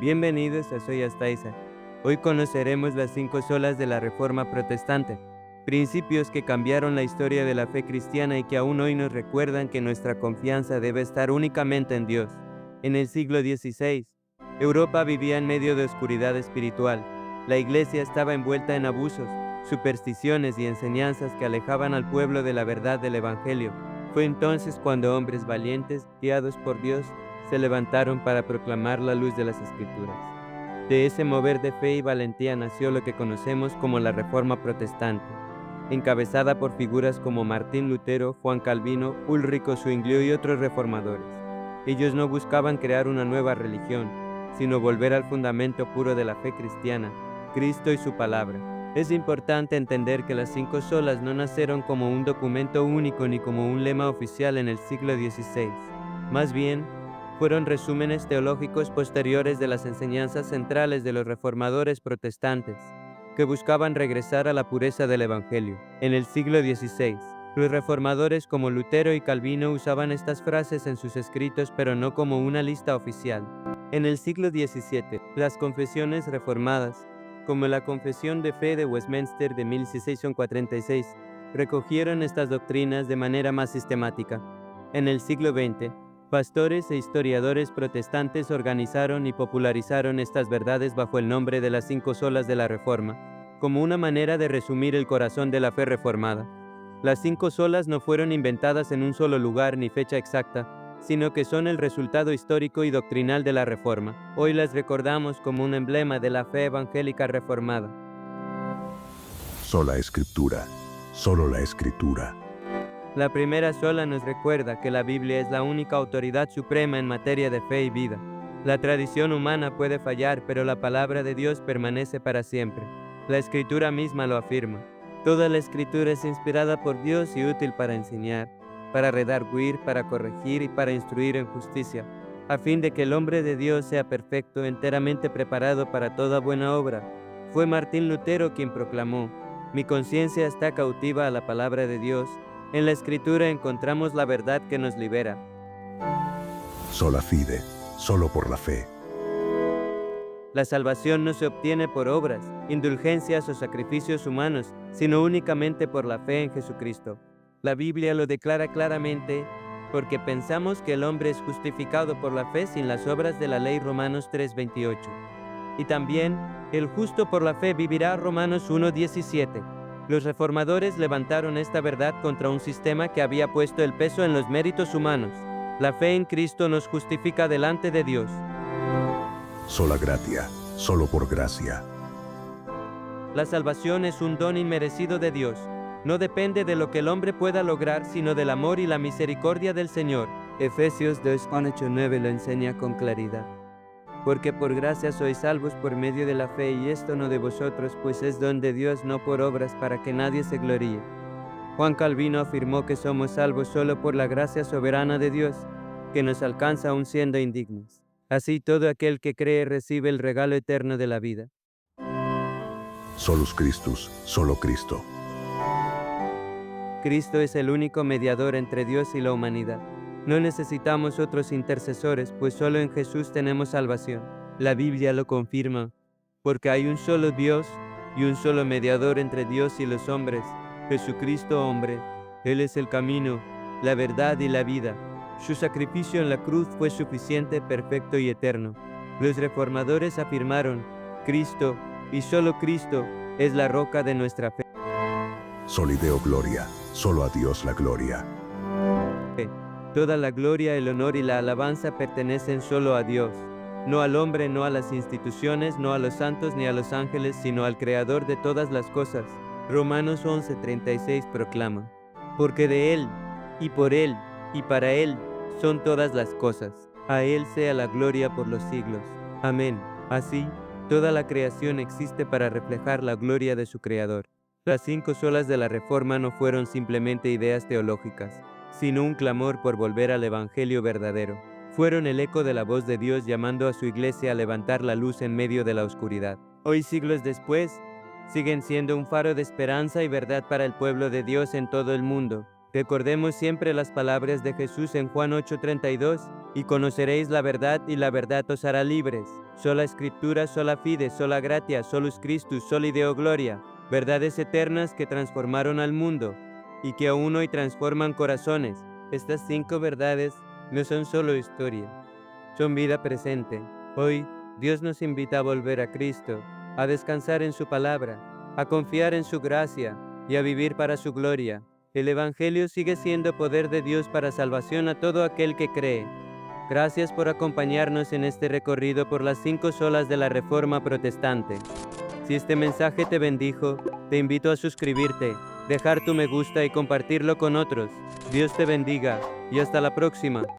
Bienvenidos a Soy Astaiza. Hoy conoceremos las 5 solas de la Reforma Protestante, principios que cambiaron la historia de la fe cristiana y que aún hoy nos recuerdan que nuestra confianza debe estar únicamente en Dios. En el siglo XVI, Europa vivía en medio de oscuridad espiritual. La Iglesia estaba envuelta en abusos, supersticiones y enseñanzas que alejaban al pueblo de la verdad del Evangelio. Fue entonces cuando hombres valientes, guiados por Dios, se levantaron para proclamar la luz de las Escrituras. De ese mover de fe y valentía nació lo que conocemos como la Reforma Protestante, encabezada por figuras como Martín Lutero, Juan Calvino, Ulrico Zwinglio y otros reformadores. Ellos no buscaban crear una nueva religión, sino volver al fundamento puro de la fe cristiana, Cristo y su palabra. Es importante entender que las 5 solas no nacieron como un documento único ni como un lema oficial en el siglo XVI. Más bien, fueron resúmenes teológicos posteriores de las enseñanzas centrales de los reformadores protestantes, que buscaban regresar a la pureza del Evangelio. En el siglo XVI, los reformadores como Lutero y Calvino usaban estas frases en sus escritos, pero no como una lista oficial. En el siglo XVII, las confesiones reformadas, como la Confesión de Fe de Westminster de 1646, recogieron estas doctrinas de manera más sistemática. En el siglo XX, pastores e historiadores protestantes organizaron y popularizaron estas verdades bajo el nombre de las 5 solas de la Reforma, como una manera de resumir el corazón de la fe reformada. Las 5 solas no fueron inventadas en un solo lugar ni fecha exacta, sino que son el resultado histórico y doctrinal de la Reforma. Hoy las recordamos como un emblema de la fe evangélica reformada. Sola Escritura, solo la Escritura. La primera sola nos recuerda que la Biblia es la única autoridad suprema en materia de fe y vida. La tradición humana puede fallar, pero la palabra de Dios permanece para siempre. La Escritura misma lo afirma. Toda la Escritura es inspirada por Dios y útil para enseñar, para redarguir, para corregir y para instruir en justicia, a fin de que el hombre de Dios sea perfecto, enteramente preparado para toda buena obra. Fue Martín Lutero quien proclamó: "Mi conciencia está cautiva a la palabra de Dios. En la Escritura encontramos la verdad que nos libera". Sola fide, solo por la fe. La salvación no se obtiene por obras, indulgencias o sacrificios humanos, sino únicamente por la fe en Jesucristo. La Biblia lo declara claramente, porque pensamos que el hombre es justificado por la fe sin las obras de la ley, Romanos 3:28. Y también, el justo por la fe vivirá, Romanos 1:17. Los reformadores levantaron esta verdad contra un sistema que había puesto el peso en los méritos humanos. La fe en Cristo nos justifica delante de Dios. Sola gratia, solo por gracia. La salvación es un don inmerecido de Dios. No depende de lo que el hombre pueda lograr, sino del amor y la misericordia del Señor. Efesios 2:8-9 lo enseña con claridad. Porque por gracia sois salvos por medio de la fe, y esto no de vosotros, pues es don de Dios, no por obras, para que nadie se gloríe. Juan Calvino afirmó que somos salvos solo por la gracia soberana de Dios, que nos alcanza aún siendo indignos. Así todo aquel que cree recibe el regalo eterno de la vida. Solus Christus, solo Cristo. Cristo es el único mediador entre Dios y la humanidad. No necesitamos otros intercesores, pues solo en Jesús tenemos salvación. La Biblia lo confirma, porque hay un solo Dios y un solo mediador entre Dios y los hombres, Jesucristo hombre. Él es el camino, la verdad y la vida. Su sacrificio en la cruz fue suficiente, perfecto y eterno. Los reformadores afirmaron: Cristo, y solo Cristo, es la roca de nuestra fe. Solideo gloria, solo a Dios la gloria. Toda la gloria, el honor y la alabanza pertenecen solo a Dios, no al hombre, no a las instituciones, no a los santos ni a los ángeles, sino al Creador de todas las cosas. Romanos 11:36 proclama: porque de Él, y por Él, y para Él son todas las cosas. A Él sea la gloria por los siglos. Amén. Así, toda la creación existe para reflejar la gloria de su Creador. Las 5 solas de la Reforma no fueron simplemente ideas teológicas, sino un clamor por volver al Evangelio verdadero. Fueron el eco de la voz de Dios llamando a su iglesia a levantar la luz en medio de la oscuridad. Hoy, siglos después, siguen siendo un faro de esperanza y verdad para el pueblo de Dios en todo el mundo. Recordemos siempre las palabras de Jesús en Juan 8:32, y conoceréis la verdad y la verdad os hará libres. Sola Escritura, sola fide, sola gratia, solus Christus, soli Deo gloria. Verdades eternas que transformaron al mundo y que aún hoy transforman corazones. Estas 5 verdades no son solo historia, son vida presente. Hoy, Dios nos invita a volver a Cristo, a descansar en su palabra, a confiar en su gracia y a vivir para su gloria. El Evangelio sigue siendo poder de Dios para salvación a todo aquel que cree. Gracias por acompañarnos en este recorrido por las 5 solas de la Reforma Protestante. Si este mensaje te bendijo, te invito a suscribirte, dejar tu me gusta y compartirlo con otros. Dios te bendiga y hasta la próxima.